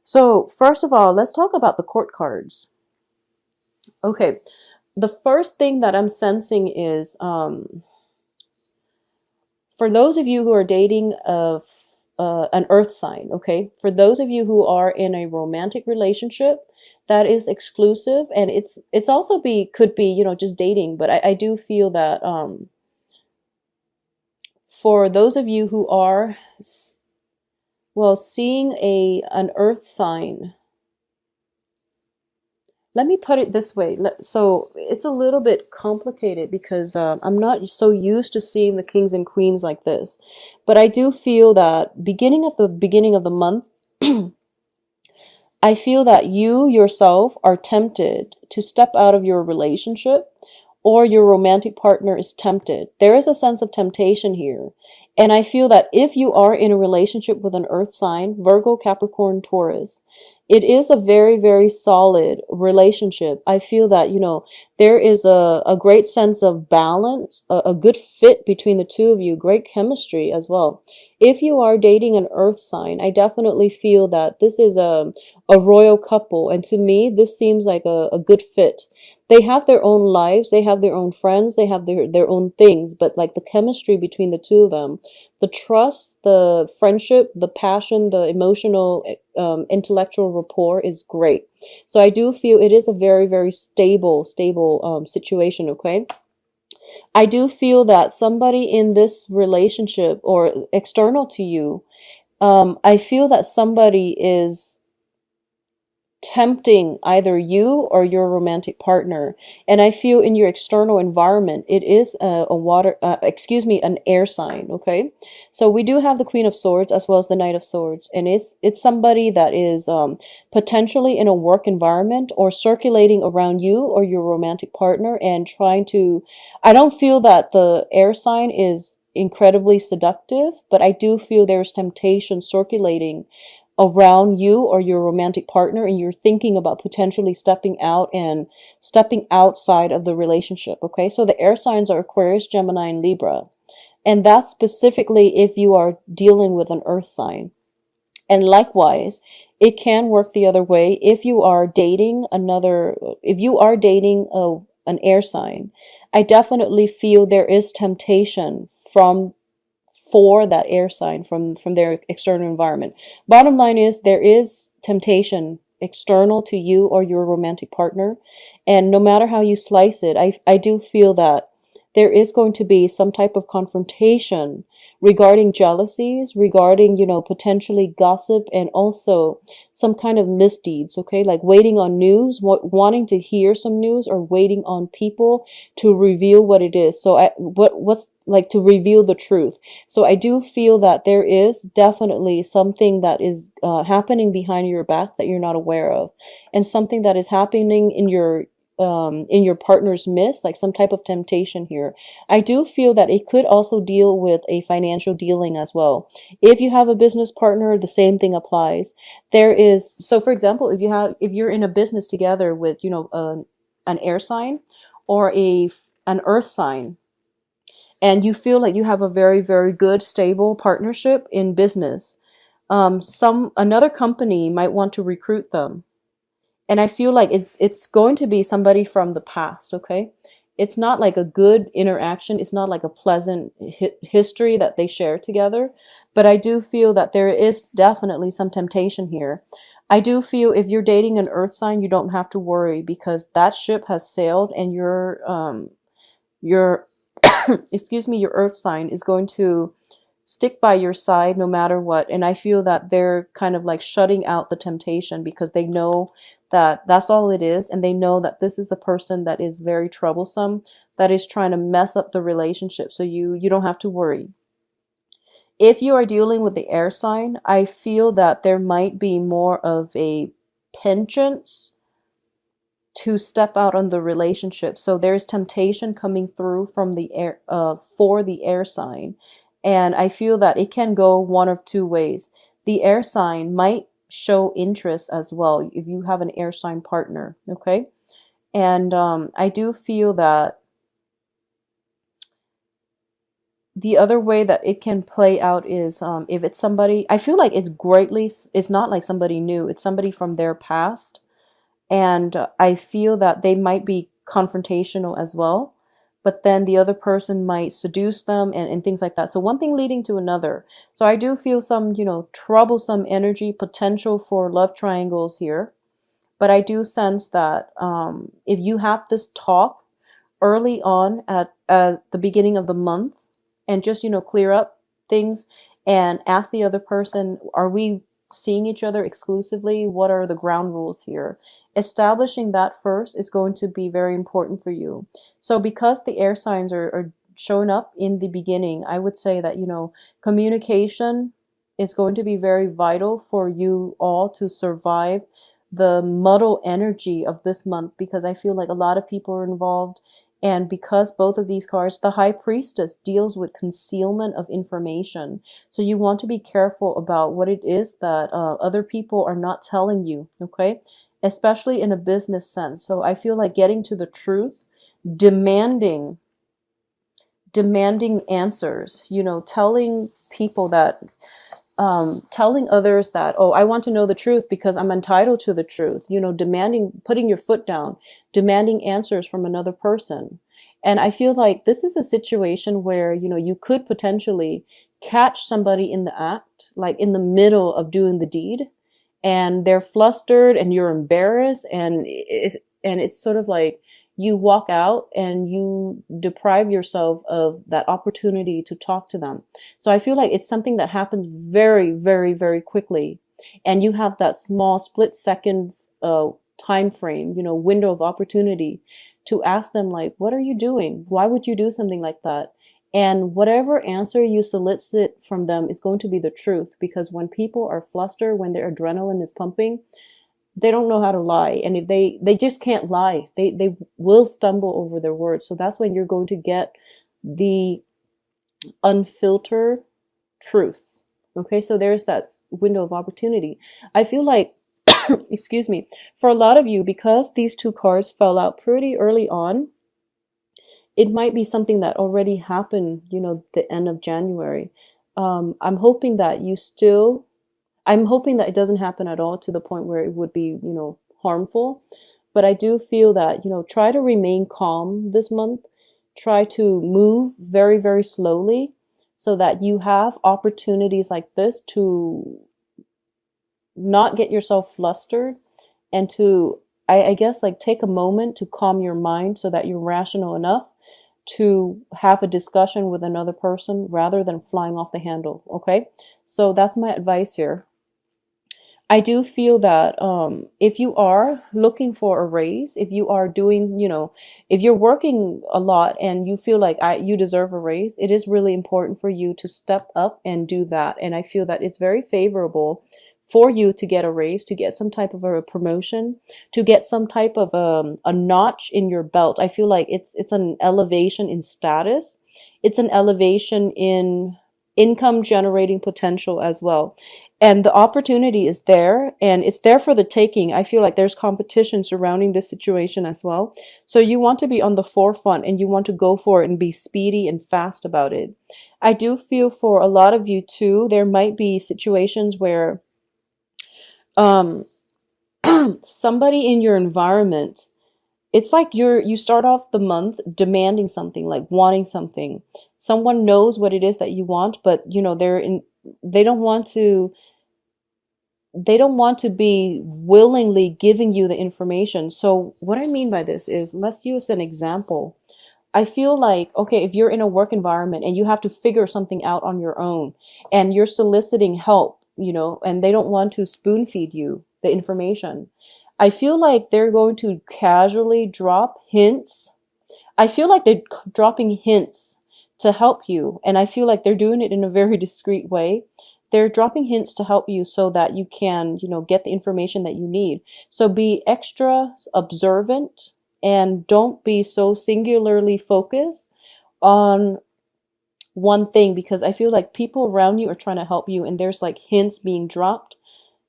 So first of all, let's talk about the court cards. Okay, the first thing that I'm sensing is for those of you who are dating an earth sign, okay? For those of you who are in a romantic relationship that is exclusive, and it's also could be, just dating, but I do feel that for those of you who are well, seeing an earth sign, let me put it this way. So it's a little bit complicated because I'm not so used to seeing the kings and queens like this. But I do feel that beginning of the month, I feel that you yourself are tempted to step out of your relationship, or your romantic partner is tempted. There is a sense of temptation here. And I feel that if you are in a relationship with an earth sign, Virgo, Capricorn, Taurus, it is a very, very solid relationship. I feel that, there is a great sense of balance, a good fit between the two of you, great chemistry as well. If you are dating an earth sign, I definitely feel that this is a royal couple. And to me, this seems like a good fit. They have their own lives, they have their own friends, they have their own things, but like the chemistry between the two of them, the trust, the friendship, the passion, the emotional, intellectual rapport is great. So I do feel it is a very, very stable situation, okay? I do feel that somebody in this relationship or external to you, I feel that somebody is tempting either you or your romantic partner. And I feel in your external environment, it is an air sign. Okay. So we do have the Queen of Swords as well as the Knight of Swords. And it's somebody that is, potentially in a work environment or circulating around you or your romantic partner and trying to, I don't feel that the air sign is incredibly seductive, but I do feel there's temptation circulating around you or your romantic partner, and you're thinking about potentially stepping out and stepping outside of the relationship. Okay, so the air signs are Aquarius, Gemini, and Libra, and that's specifically if you are dealing with an earth sign. And likewise, it can work the other way if you are dating an air sign. I definitely feel there is temptation for that air sign from their external environment. Bottom line is there is temptation external to you or your romantic partner, and no matter how you slice it, I do feel that there is going to be some type of confrontation regarding jealousies, regarding, potentially gossip, and also some kind of misdeeds, okay? Like waiting on news, wanting to hear some news, or waiting on people to reveal what it is. So what's like to reveal the truth. So I do feel that there is definitely something that is happening behind your back that you're not aware of, and something that is happening in your partner's midst, like some type of temptation here. I do feel that it could also deal with a financial dealing as well. If you have a business partner, the same thing applies. So for example, if you're in a business together with, an air sign or an earth sign, and you feel like you have a very, very good, stable partnership in business, another company might want to recruit them, and I feel like it's going to be somebody from the past. Okay, it's not like a good interaction. It's not like a pleasant history that they share together. But I do feel that there is definitely some temptation here. I do feel if you're dating an earth sign, you don't have to worry because that ship has sailed, and your excuse me, your earth sign is going to stick by your side no matter what. And I feel that they're kind of like shutting out the temptation because they know that that's all it is. And they know that this is a person that is very troublesome, that is trying to mess up the relationship. So you don't have to worry. If you are dealing with the air sign, I feel that there might be more of a penchant to step out on the relationship. So there's temptation coming through from the air, for the air sign. And I feel that it can go one of two ways. The air sign might show interest as well if you have an air sign partner. Okay. And I do feel that The other way that it can play out is if it's somebody, I feel like it's not like somebody new, it's somebody from their past. And I feel that they might be confrontational as well, but then the other person might seduce them and things like that. So one thing leading to another. So I do feel some, troublesome energy potential for love triangles here. But I do sense that if you have this talk early on at the beginning of the month and just, clear up things and ask the other person, are we seeing each other exclusively? What are the ground rules here? Establishing that first is going to be very important for you. So because the air signs are showing up in the beginning, I would say that, communication is going to be very vital for you all to survive the muddle energy of this month, because I feel like a lot of people are involved. And because both of these cards, the High Priestess deals with concealment of information. So you want to be careful about what it is that other people are not telling you, okay? Especially in a business sense. So I feel like getting to the truth, demanding demanding answers, telling people that telling others that, oh, I want to know the truth because I'm entitled to the truth, demanding, putting your foot down, demanding answers from another person. And I feel like this is a situation where, you could potentially catch somebody in the act, like in the middle of doing the deed, and they're flustered and you're embarrassed, and it's sort of like you walk out and you deprive yourself of that opportunity to talk to them. So I feel like it's something that happens very, very, very quickly, and you have that small split second time frame, window of opportunity to ask them, like, what are you doing? Why would you do something like that? And whatever answer you solicit from them is going to be the truth, because when people are flustered, when their adrenaline is pumping, they don't know how to lie. And if they just can't lie, they will stumble over their words. So that's when you're going to get the unfiltered truth. Okay, so there's that window of opportunity. I feel like, excuse me, for a lot of you, because these two cards fell out pretty early on, it might be something that already happened, the end of January. I'm hoping that I'm hoping that it doesn't happen at all to the point where it would be, harmful. But I do feel that, try to remain calm this month. Try to move very, very slowly so that you have opportunities like this to not get yourself flustered, and to, I guess, like, take a moment to calm your mind so that you're rational enough to have a discussion with another person rather than flying off the handle. Okay, so that's my advice here. I do feel that if you are looking for a raise, if you are doing, if you're working a lot and you feel like you deserve a raise, it is really important for you to step up and do that. And I feel that it's very favorable for you to get a raise, to get some type of a promotion, to get some type of a notch in your belt. I feel like it's an elevation in status. It's an elevation in income generating potential as well. And the opportunity is there, and it's there for the taking. I feel like there's competition surrounding this situation as well. So you want to be on the forefront and you want to go for it and be speedy and fast about it. I do feel for a lot of you too, there might be situations where um, somebody in your environment, it's like you start off the month demanding something, like wanting something. Someone knows what it is that you want, but they don't want to be willingly giving you the information. So what I mean by this is, let's use an example. I feel like, okay, if you're in a work environment and you have to figure something out on your own and you're soliciting help, and they don't want to spoon feed you the information, I feel like they're going to casually drop hints. I feel like they're dropping hints to help you. And I feel like they're doing it in a very discreet way. They're dropping hints to help you so that you can, get the information that you need. So be extra observant and don't be so singularly focused on one thing, because I feel like people around you are trying to help you and there's like hints being dropped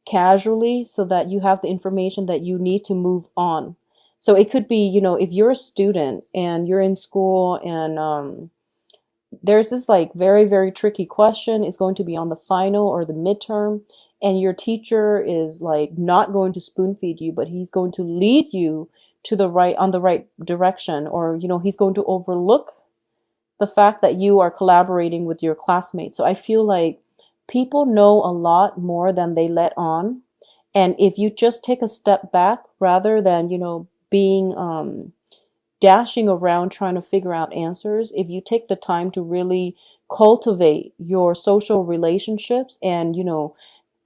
casually so that you have the information that you need to move on. So it could be, if you're a student and you're in school and there's this like very, very tricky question. It's going to be on the final or the midterm, and your teacher is like not going to spoon feed you, but he's going to lead you to the right, on the right direction, or he's going to overlook the fact that you are collaborating with your classmates. So I feel like people know a lot more than they let on. And if you just take a step back rather than, being dashing around trying to figure out answers, if you take the time to really cultivate your social relationships and,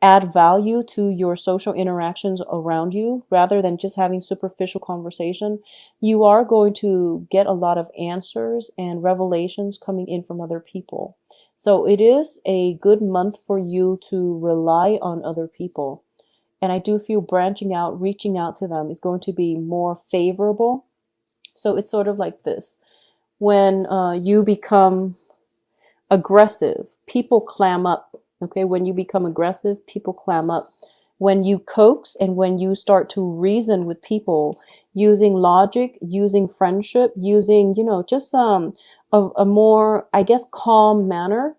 add value to your social interactions around you rather than just having superficial conversation, you are going to get a lot of answers and revelations coming in from other people. So it is a good month for you to rely on other people. And I do feel branching out, reaching out to them is going to be more favorable. So it's sort of like this. When you become aggressive, people clam up. Okay, when you become aggressive, people clam up. When you coax and when you start to reason with people using logic, using friendship, using, just a more, I guess, calm manner,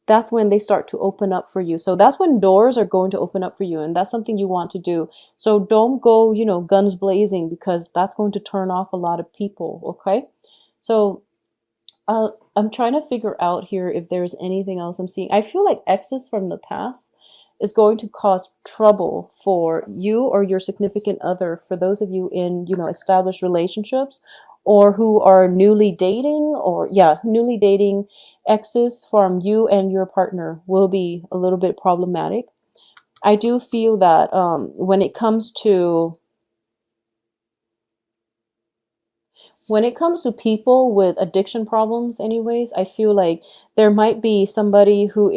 that's when they start to open up for you. So that's when doors are going to open up for you, and that's something you want to do. So don't go, guns blazing, because that's going to turn off a lot of people. Okay, so I'm trying to figure out here if there's anything else I'm seeing. I feel like exes from the past is going to cause trouble for you or your significant other, for those of you in, established relationships, or who are newly dating, or yeah, newly dating. Exes from you and your partner will be a little bit problematic. I do feel that when it comes to people with addiction problems, anyways, I feel like there might be somebody who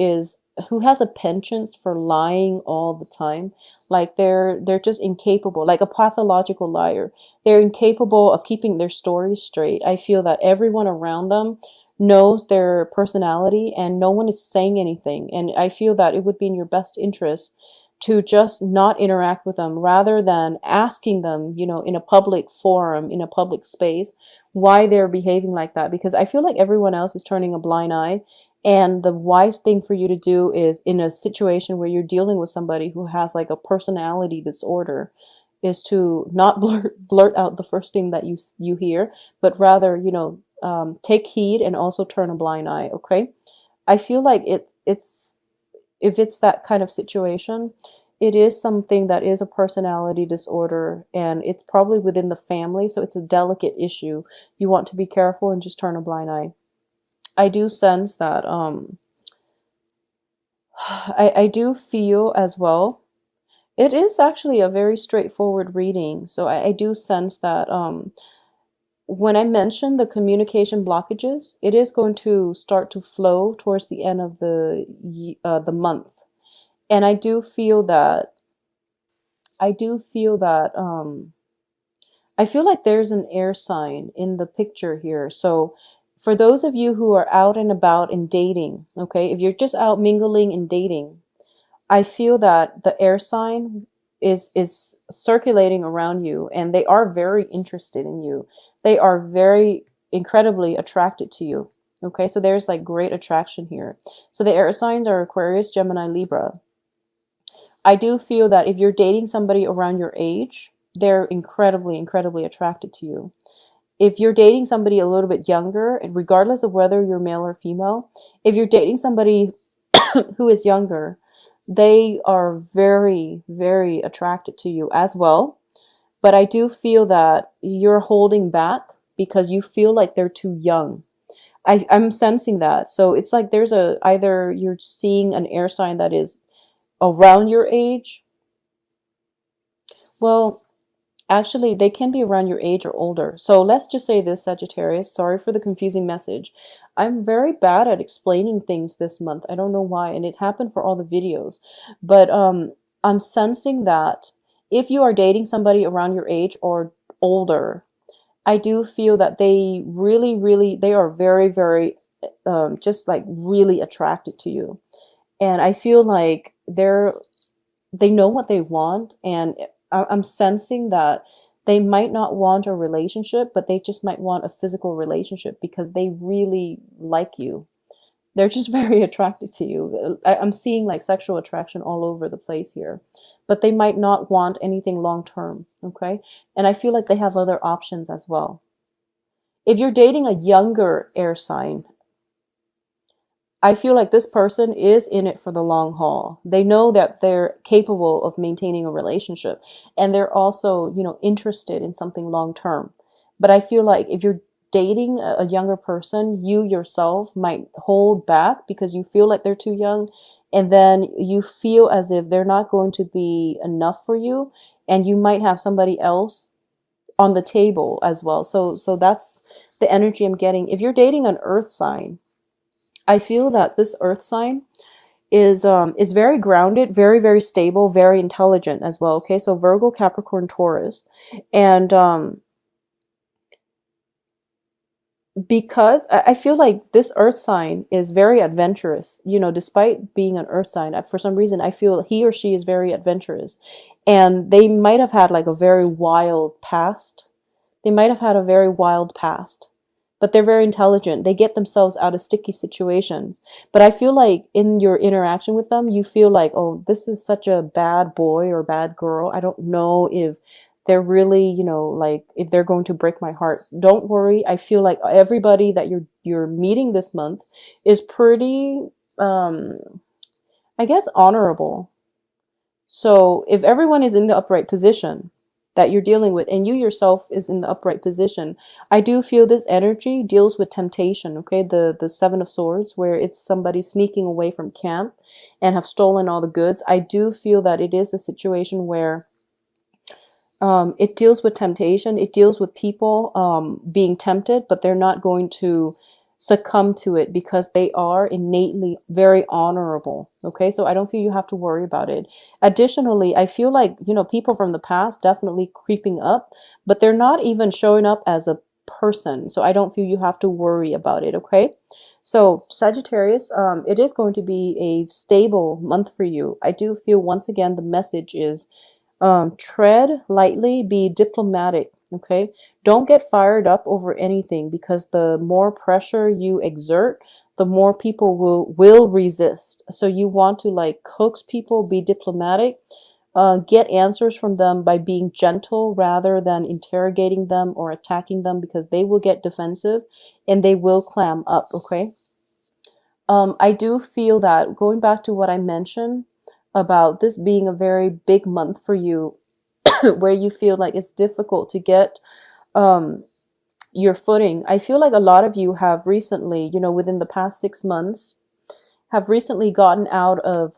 has a penchant for lying all the time. Like they're just incapable, like a pathological liar. They're incapable of keeping their story straight. I feel that everyone around them knows their personality and no one is saying anything. And I feel that it would be in your best interest to just not interact with them rather than asking them, in a public forum, in a public space, why they're behaving like that. Because I feel like everyone else is turning a blind eye. And the wise thing for you to do is, in a situation where you're dealing with somebody who has like a personality disorder, is to not blurt out the first thing that you hear, but rather, take heed and also turn a blind eye. Okay, I feel like it's if it's that kind of situation, it is something that is a personality disorder, and it's probably within the family, so it's a delicate issue. You want to be careful and just turn a blind eye. I do sense that I do feel as well. It is actually a very straightforward reading. So I do sense that when I mention the communication blockages, it is going to start to flow towards the end of the month. And I feel like there's an air sign in the picture here. So for those of you who are out and about and dating, okay, if you're just out mingling and dating, I feel that the air sign is circulating around you, and they are very interested in you. They are very incredibly attracted to you. Okay, so there's like great attraction here. So the air signs are Aquarius, Gemini, Libra. I do feel that if you're dating somebody around your age, they're incredibly, incredibly attracted to you. If you're dating somebody a little bit younger, and regardless of whether you're male or female, if you're dating somebody who is younger, they are very, very attracted to you as well. But I do feel that you're holding back because you feel like they're too young. I'm sensing that. So it's like there's either you're seeing an air sign that is around your age. Well, actually, they can be around your age or older. So let's just say this, Sagittarius. Sorry for the confusing message. I'm very bad at explaining things this month. I don't know why, and it happened for all the videos. But I'm sensing that if you are dating somebody around your age or older, I do feel that they really, really, they are very, very, just like really attracted to you. And I feel like they know what they want, and I'm sensing that They might not want a relationship, but they just might want a physical relationship because they really like you. They're just very attracted to you. I'm seeing like sexual attraction all over the place here, but they might not want anything long term. Okay. And I feel like they have other options as well. If you're dating a younger air sign, I feel like this person is in it for the long haul. They know that they're capable of maintaining a relationship, and they're also, interested in something long term. But I feel like if you're dating a younger person, you yourself might hold back because you feel like they're too young, and then you feel as if they're not going to be enough for you, and you might have somebody else on the table as well. So that's the energy I'm getting. If you're dating an earth sign, I feel that this earth sign is very grounded, very, very stable, very intelligent as well. Okay, so Virgo, Capricorn, Taurus. And because I feel like this earth sign is very adventurous, despite being an earth sign, for some reason I feel he or she is very adventurous. And they might have had like a very wild past. They might have had a very wild past, but they're very intelligent. They get themselves out of sticky situations. But I feel like in your interaction with them, you feel like, oh, this is such a bad boy or bad girl. I don't know if they're really, like if they're going to break my heart. Don't worry. I feel like everybody that you're meeting this month is pretty, um, I guess, honorable. So if everyone is in the upright position that you're dealing with, and you yourself is in the upright position, I do feel this energy deals with temptation. Okay, the Seven of Swords, where it's somebody sneaking away from camp and have stolen all the goods. I do feel that it is a situation where it deals with temptation. It deals with people being tempted, but they're not going to succumb to it because they are innately very honorable. Okay, so I don't feel you have to worry about it. Additionally, I feel like, people from the past definitely creeping up, but they're not even showing up as a person. So I don't feel you have to worry about it. Okay. So Sagittarius, it is going to be a stable month for you. I do feel once again the message is tread lightly, be diplomatic. Okay, don't get fired up over anything because the more pressure you exert, the more people will resist. So you want to like coax people, be diplomatic, get answers from them by being gentle rather than interrogating them or attacking them, because they will get defensive and they will clam up. Okay. I do feel that, going back to what I mentioned about this being a very big month for you, where you feel like it's difficult to get um, your footing. I feel like a lot of you have recently, within the past 6 months, have recently gotten out of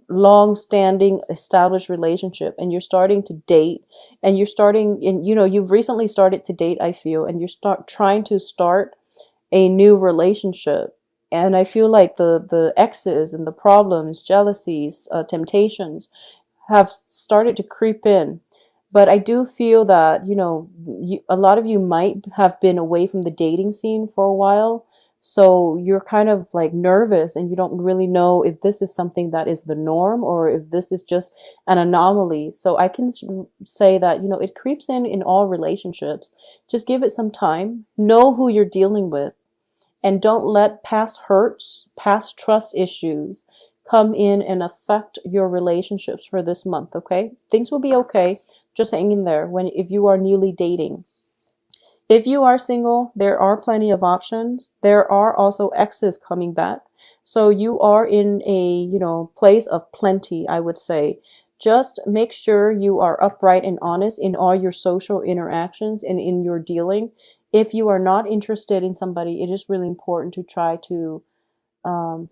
long-standing established relationship, and you're starting to date, and you've recently started to date, I feel, and you're trying to start a new relationship. And I feel like the exes and the problems, jealousies, temptations have started to creep in. But I do feel that, a lot of you might have been away from the dating scene for a while. So you're kind of like nervous and you don't really know if this is something that is the norm or if this is just an anomaly. So I can say that, it creeps in all relationships. Just give it some time. Know who you're dealing with. And don't let past hurts, past trust issues come in and affect your relationships for this month, okay? Things will be okay. Just hang in there if you are newly dating. If you are single, there are plenty of options. There are also exes coming back. So you are in a, place of plenty, I would say. Just make sure you are upright and honest in all your social interactions and in your dealing. If you are not interested in somebody, it is really important to try to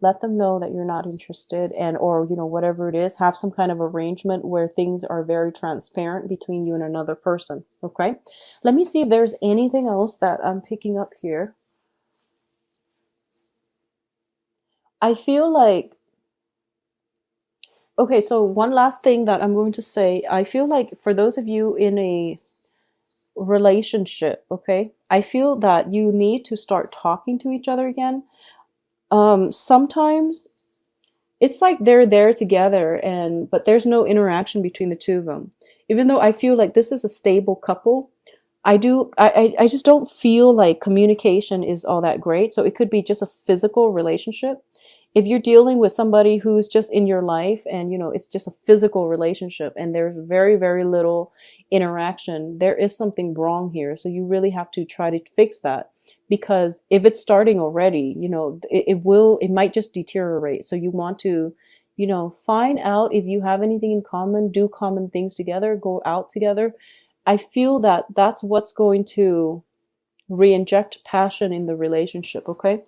let them know that you're not interested, and or whatever it is, have some kind of arrangement where things are very transparent between you and another person. Okay, let me see if there's anything else that I'm picking up here. I feel like, okay, so one last thing that I'm going to say, I feel like for those of you in a relationship, okay, I feel that you need to start talking to each other again. Sometimes It's like they're there together, and but there's no interaction between the two of them. Even though I feel like this is a stable couple, I just don't feel like communication is all that great. So it could be just a physical relationship. If you're dealing with somebody who's just in your life and it's just a physical relationship and there's very, very little interaction, there is something wrong here. So you really have to try to fix that, because if it's starting already, it might just deteriorate. So you want to, find out if you have anything in common, do common things together, go out together. I feel that that's what's going to re-inject passion in the relationship. Okay.